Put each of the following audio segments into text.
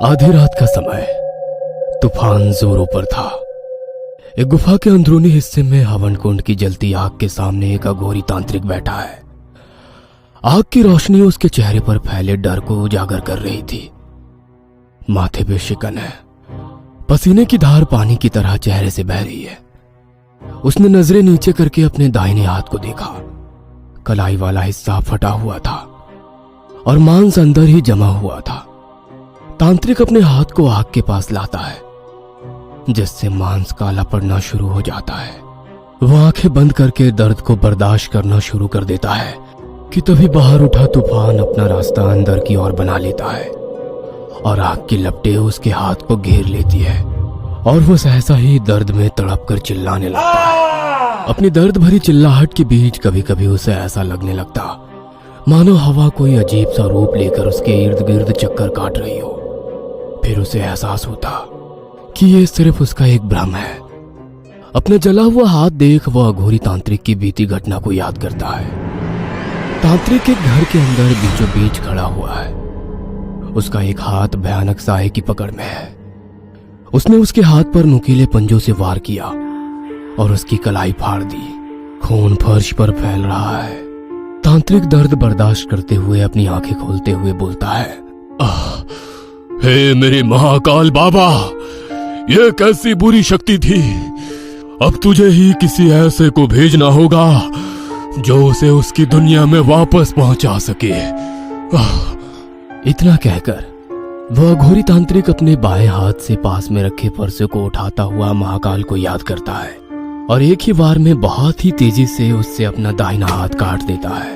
आधी रात का समय, तूफान जोरों पर था। एक गुफा के अंदरूनी हिस्से में हवन कुंड की जलती आग के सामने एक अघोरी तांत्रिक बैठा है। आग की रोशनी उसके चेहरे पर फैले डर को उजागर कर रही थी। माथे पे शिकन है, पसीने की धार पानी की तरह चेहरे से बह रही है। उसने नजरें नीचे करके अपने दाहिने हाथ को देखा। कलाई वाला हिस्सा फटा हुआ था और मांस अंदर ही जमा हुआ था। तांत्रिक अपने हाथ को आग के पास लाता है, जिससे मांस काला पड़ना शुरू हो जाता है। वह आंखें बंद करके दर्द को बर्दाश्त करना शुरू कर देता है कि तभी बाहर उठा तूफान अपना रास्ता अंदर की ओर बना लेता है और आग की लपटें उसके हाथ को घेर लेती है और वो सहसा ही दर्द में तड़प कर चिल्लाने लगता है। अपनी दर्द भरी चिल्लाहट के बीच कभी कभी उसे ऐसा लगने लगता मानो हवा कोई अजीब सा रूप लेकर उसके इर्द गिर्द चक्कर काट रही हो। फिर उसे एहसास होता कि ये सिर्फ उसका एक भ्रम है। अपने जला हुआ हाथ देख वह अघोरी तांत्रिक की बीती घटना को याद करता है। तांत्रिक एक घर के अंदर बीचों बीच खड़ा हुआ है। उसका एक हाथ भयानक साए की पकड़ में है। उसने उसके हाथ पर नुकीले पंजों से वार किया और उसकी कलाई फाड़ दी। खून फर्श पर फैल रहा है। तांत्रिक दर्द बर्दाश्त करते हुए अपनी आंखें खोलते हुए बोलता है, हे मेरे महाकाल बाबा, यह कैसी बुरी शक्ति थी। अब तुझे ही किसी ऐसे को भेजना होगा जो उसे उसकी दुनिया में वापस पहुंचा सके। इतना कहकर वह अघोरी तांत्रिक अपने बाएं हाथ से पास में रखे फरसे को उठाता हुआ महाकाल को याद करता है और एक ही बार में बहुत ही तेजी से उससे अपना दाहिना हाथ काट देता है।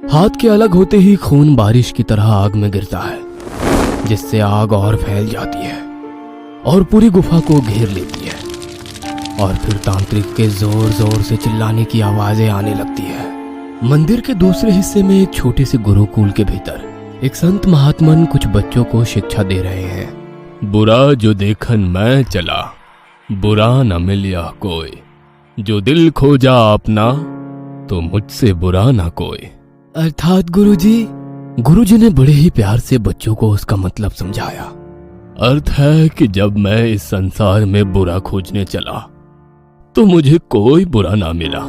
हाथ के अलग होते ही खून बारिश की तरह आग में गिरता है, जिससे आग और फैल जाती है और पूरी गुफा को घेर लेती है। और फिर तांत्रिक के जोर जोर से चिल्लाने की आवाजें आने लगती है। मंदिर के दूसरे हिस्से में एक छोटे से गुरुकुल के भीतर एक संत महात्मन कुछ बच्चों को शिक्षा दे रहे हैं। बुरा जो देखन मैं चला, बुरा न मिलिया कोई, जो दिल खोजा अपना, तो मुझसे बुरा ना कोई। अर्थात गुरुजी ने बड़े ही प्यार से बच्चों को उसका मतलब समझाया। अर्थ है कि जब मैं इस संसार में बुरा खोजने चला तो मुझे कोई बुरा ना मिला,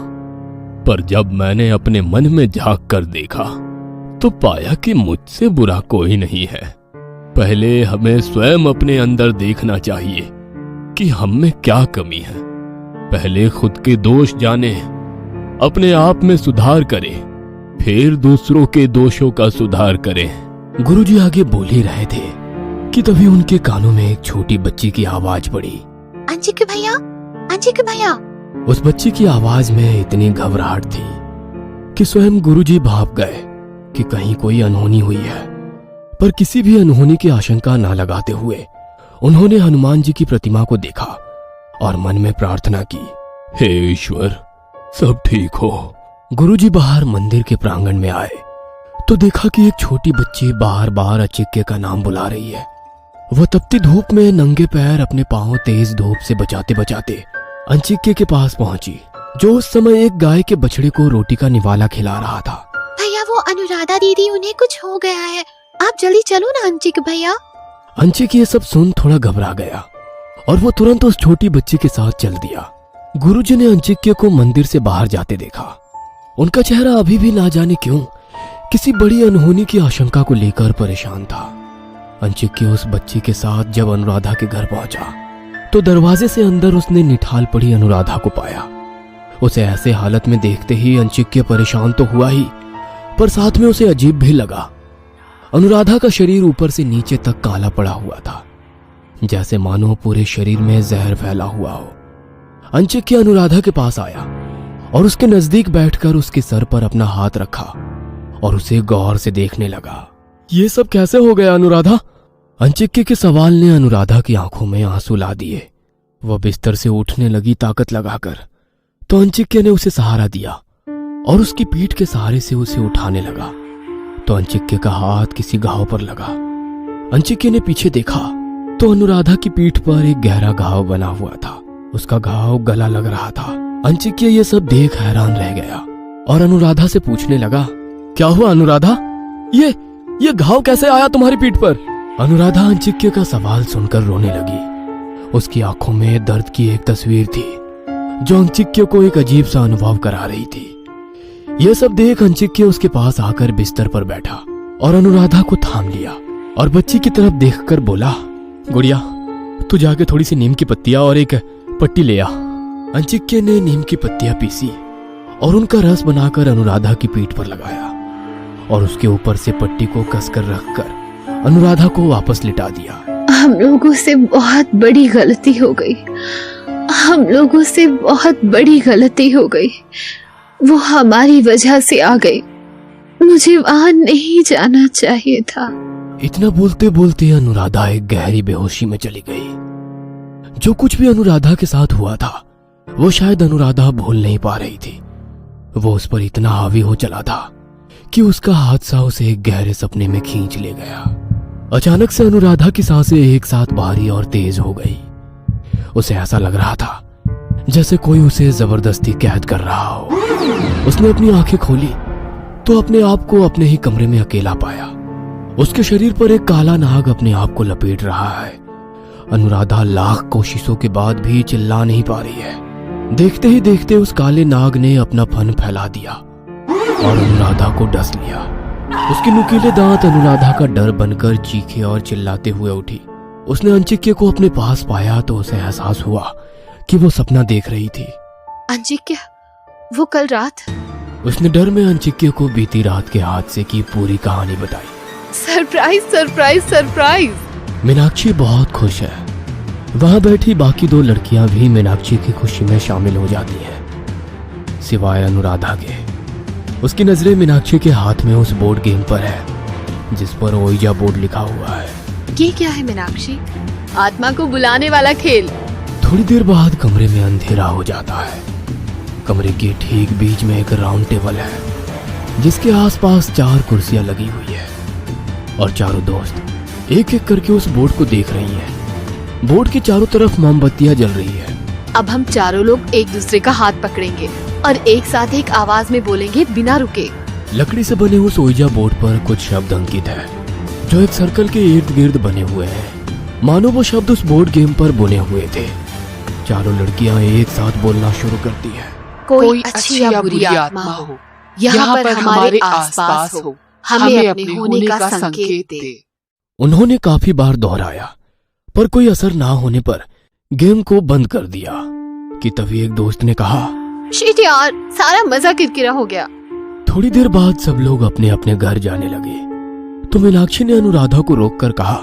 पर जब मैंने अपने मन में झांक कर देखा तो पाया कि मुझसे बुरा कोई नहीं है। पहले हमें स्वयं अपने अंदर देखना चाहिए कि हम में क्या कमी है। पहले खुद के दोष जाने, अपने आप में सुधार करें, फिर दूसरों के दोषों का सुधार करें। गुरुजी आगे बोल ही रहे थे कि तभी उनके कानों में एक छोटी बच्ची की आवाज पड़ी, अंजिक भैया। उस बच्ची की आवाज में इतनी घबराहट थी कि स्वयं गुरुजी भाप गए कि कहीं कोई अनहोनी हुई है। पर किसी भी अनहोनी की आशंका न लगाते हुए उन्होंने हनुमान जी की प्रतिमा को देखा और मन में प्रार्थना की, हे ईश्वर, सब ठीक हो। गुरुजी बाहर मंदिर के प्रांगण में आए तो देखा कि एक छोटी बच्ची बार बार अचिक्य का नाम बुला रही है। वह तपती धूप में नंगे पैर अपने पांव तेज धूप से बचाते बचाते अंचिक्य के पास पहुंची, जो उस समय एक गाय के बछड़े को रोटी का निवाला खिला रहा था। भैया, वो अनुराधा दीदी, उन्हें कुछ हो गया है, आप जल्दी चलो ना अंचिक भैया। अंचिक ये सब सुन थोड़ा घबरा गया और वो तुरंत उस छोटी बच्ची के साथ चल दिया। गुरुजी ने अंचिक्य को मंदिर से बाहर जाते देखा। उनका चेहरा अभी भी ना जाने क्यों किसी बड़ी अनहोनी की आशंका को लेकर परेशान था। अंचिक्य उस बच्ची के साथ जब अनुराधा के घर पहुंचा तो दरवाजे से अंदर उसने निठाल पड़ी अनुराधा को पाया। उसे ऐसे हालत में देखते ही अंचिक्य परेशान तो हुआ ही, पर साथ में उसे अजीब भी लगा। अनुराधा का शरीर ऊपर से नीचे तक काला पड़ा हुआ था, जैसे मानो पूरे शरीर में जहर फैला हुआ हो। अंचिक्य अनुराधा के पास आया और उसके नजदीक बैठकर उसके सर पर अपना हाथ रखा और उसे गौर से देखने लगा। ये सब कैसे हो गया अनुराधा? अंचिक्य के सवाल ने अनुराधा की आंखों में आंसू ला दिए। वह बिस्तर से उठने लगी ताकत लगाकर, तो अंचिक्य ने उसे सहारा दिया और उसकी पीठ के सहारे से उसे उठाने लगा तो अंचिक्य का हाथ किसी घाव पर लगा। अंचिक्य ने पीछे देखा तो अनुराधा की पीठ पर एक गहरा घाव बना हुआ था। उसका घाव गला लग रहा था। अंचिक्य ये सब देख हैरान रह गया और अनुराधा से पूछने लगा, क्या हुआ अनुराधा? ये घाव कैसे आया तुम्हारी पीठ पर? अनुराधा अंचिक्य का सवाल सुनकर रोने लगी। उसकी आंखों में दर्द की एक तस्वीर थी जो अंचिक्य को एक अजीब सा अनुभव करा रही थी। यह सब देख अंचिक्य उसके पास आकर बिस्तर पर बैठा और अनुराधा को थाम लिया और बच्ची की तरफ देखकर बोला, गुड़िया तू जाके थोड़ी सी नीम की पत्तियां और एक पट्टी ले आ। अंचिक्य ने नीम की पत्तियां पीसी और उनका रस बनाकर अनुराधा की पीठ पर लगाया और उसके ऊपर से पट्टी को कसकर रखकर अनुराधा को वापस लिटा दिया। हम लोगों से बहुत बड़ी गलती हो गई। हम लोगों से बहुत बड़ी गलती हो गई। वो हमारी वजह से आ गई। मुझे वहां नहीं जाना चाहिए था। इतना बोलते बोलते अनुराधा एक गहरी बेहोशी में चली गई। जो कुछ भी अनुराधा के साथ हुआ था वो शायद अनुराधा भूल नहीं पा रही थी। वो उस पर इतना हावी हो चला था कि उसका हादसा उसे एक गहरे सपने में खींच ले गया। अचानक से अनुराधा की सांसें एक साथ भारी और तेज हो गई। उसे ऐसा लग रहा था जैसे कोई उसे जबरदस्ती कैद कर रहा हो। उसने अपनी आंखें खोली तो अपने आप को अपने ही कमरे में अकेला पाया। उसके शरीर पर एक काला नाग अपने आप को लपेट रहा है। अनुराधा लाख कोशिशों के बाद भी चिल्ला नहीं पा रही है। देखते ही देखते उस काले नाग ने अपना फन फैला दिया और अनुराधा को डस लिया। उसके नुकीले दांत अनुराधा का डर बनकर चीखे और चिल्लाते हुए उठी। उसने अंचिक्य को अपने पास पाया तो उसे एहसास हुआ कि वो सपना देख रही थी। अंचिक्य, वो कल रात। उसने डर में अंचिक्य को बीती रात के हादसे की पूरी कहानी बताई। Surprise surprise surprise. मीनाक्षी बहुत खुश है। वहां बैठी बाकी दो लड़कियां भी मीनाक्षी की खुशी में शामिल हो जाती हैं, सिवाय अनुराधा के। उसकी नजरें मीनाक्षी के हाथ में उस बोर्ड गेम पर है जिस पर ओइजा बोर्ड लिखा हुआ है। ये क्या है मीनाक्षी? आत्मा को बुलाने वाला खेल। थोड़ी देर बाद कमरे में अंधेरा हो जाता है। कमरे के ठीक बीच में एक राउंड टेबल है जिसके आसपास 4 कुर्सियां लगी हुई है और चारों दोस्त एक एक करके उस बोर्ड को देख रही हैं। बोर्ड के चारों तरफ मोमबत्तियां जल रही है। अब हम चारों लोग एक दूसरे का हाथ पकड़ेंगे और एक साथ एक आवाज में बोलेंगे बिना रुके। लकड़ी से बने उस ओइजा बोर्ड पर कुछ शब्द अंकित है जो एक सर्कल के इर्द गिर्द बने हुए हैं, मानो वो शब्द उस बोर्ड गेम पर बुने हुए थे। चारों लड़कियां एक साथ बोलना शुरू करती है। कोई अच्छी या बुरी आत्मा हो, यहाँ पर हमारे आसपास हो, हमें अपने होने का संकेत दे। उन्होंने काफी बार दोहराया पर कोई असर ना होने पर गेम को बंद कर दिया कि तभी एक दोस्त ने कहा, शिट यार, सारा मजा किरकिरा हो गया। थोड़ी देर बाद सब लोग अपने अपने घर जाने लगे तो मीनाक्षी ने अनुराधा को रोककर कहा,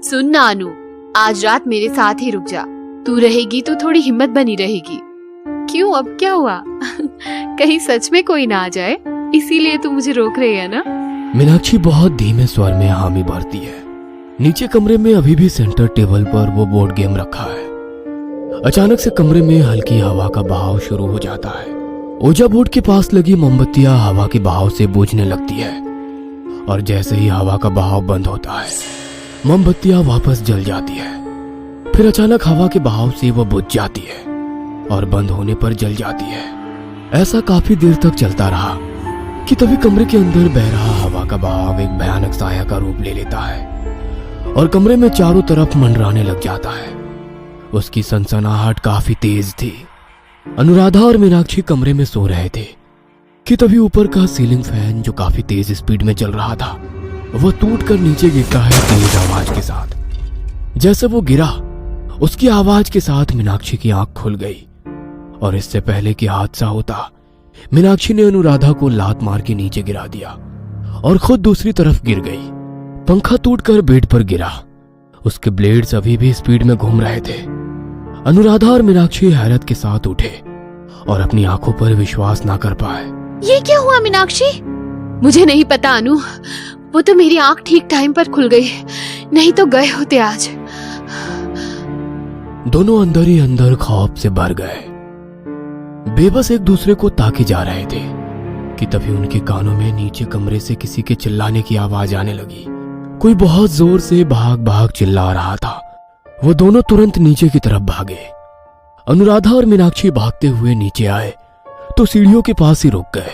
सुन ना अनु, आज रात मेरे साथ ही रुक जा। तू रहेगी तो थोड़ी हिम्मत बनी रहेगी। क्यों, अब क्या हुआ? कहीं सच में कोई ना आ जाए, इसीलिए तू मुझे रोक रही है ना? मीनाक्षी बहुत धीमे स्वर में हामी भरती है। नीचे कमरे में अभी भी सेंटर टेबल पर वो बोर्ड गेम रखा है। अचानक से कमरे में हल्की हवा का बहाव शुरू हो जाता है। ओजा बोर्ड के पास लगी मोमबत्तियां हवा के बहाव से बुझने लगती है और जैसे ही हवा का बहाव बंद होता है मोमबत्तियां वापस जल जाती है। फिर अचानक हवा के बहाव से वो बुझ जाती है और बंद होने पर जल जाती है। ऐसा काफी देर तक चलता रहा कि तभी कमरे के अंदर बह रहा हवा का बहाव एक भयानक साया का रूप ले लेता है और कमरे में चारों तरफ मंडराने लग जाता है। उसकी सनसनाहट काफी तेज थी। अनुराधा और मीनाक्षी कमरे में सो रहे थे कि तभी ऊपर का सीलिंग फैन जो काफी तेज स्पीड में चल रहा था वह टूटकर नीचे गिरता है तेज आवाज के साथ। जैसे वो गिरा उसकी आवाज के साथ मीनाक्षी की आंख खुल गई और इससे पहले कि हादसा होता मीनाक्षी ने अनुराधा को लात मार के नीचे गिरा दिया और खुद दूसरी तरफ गिर गई। पंखा टूटकर बेड पर गिरा। उसके ब्लेड्स अभी भी स्पीड में घूम रहे थे। अनुराधा और मीनाक्षी हैरत के साथ उठे और अपनी आंखों पर विश्वास ना कर पाए। ये क्या हुआ मीनाक्षी? मुझे नहीं पता अनु, वो तो मेरी आंख ठीक टाइम पर खुल गई, नहीं तो गए होते आज। दोनों अंदर ही अंदर खौफ से भर गए, बेबस एक दूसरे को ताके जा रहे थे कि तभी उनके कानों में नीचे कमरे से किसी के चिल्लाने की आवाज आने लगी। कोई बहुत जोर से भाग भाग चिल्ला रहा था। वो दोनों तुरंत नीचे की तरफ भागे। अनुराधा और मीनाक्षी भागते हुए नीचे आए तो सीढ़ियों के पास ही रुक गए।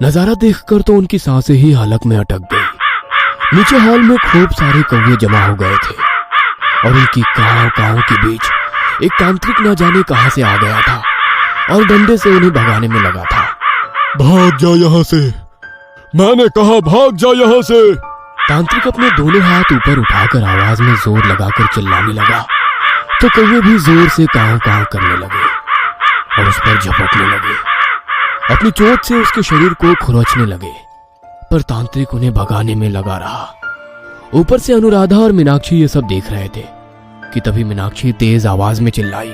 नजारा देखकर तो उनकी सांसें ही हलक में अटक गई। नीचे हॉल में खूब सारे कौवे जमा हो गए थे और उनकी काव काव के बीच एक तांत्रिक न जाने कहां से आ गया था और डंडे से उन्हें भगाने में लगा था। भाग जा यहाँ से, मैंने कहा भाग जा यहाँ से। तांत्रिक अपने दोनों हाथ ऊपर उठाकर आवाज में जोर लगाकर चिल्लाने लगा तो कौवे भी जोर से काव काव करने लगे और उस पर झपटने लगे, अपनी चोट से उसके शरीर को खुरचने लगे, पर तांत्रिक उन्हें भगाने में लगा रहा। ऊपर से अनुराधा और मीनाक्षी ये सब देख रहे थे कि तभी मीनाक्षी तेज आवाज में चिल्लाई,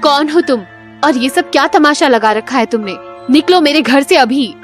कौन हो तुम और ये सब क्या तमाशा लगा रखा है तुमने? निकलो मेरे घर से अभी।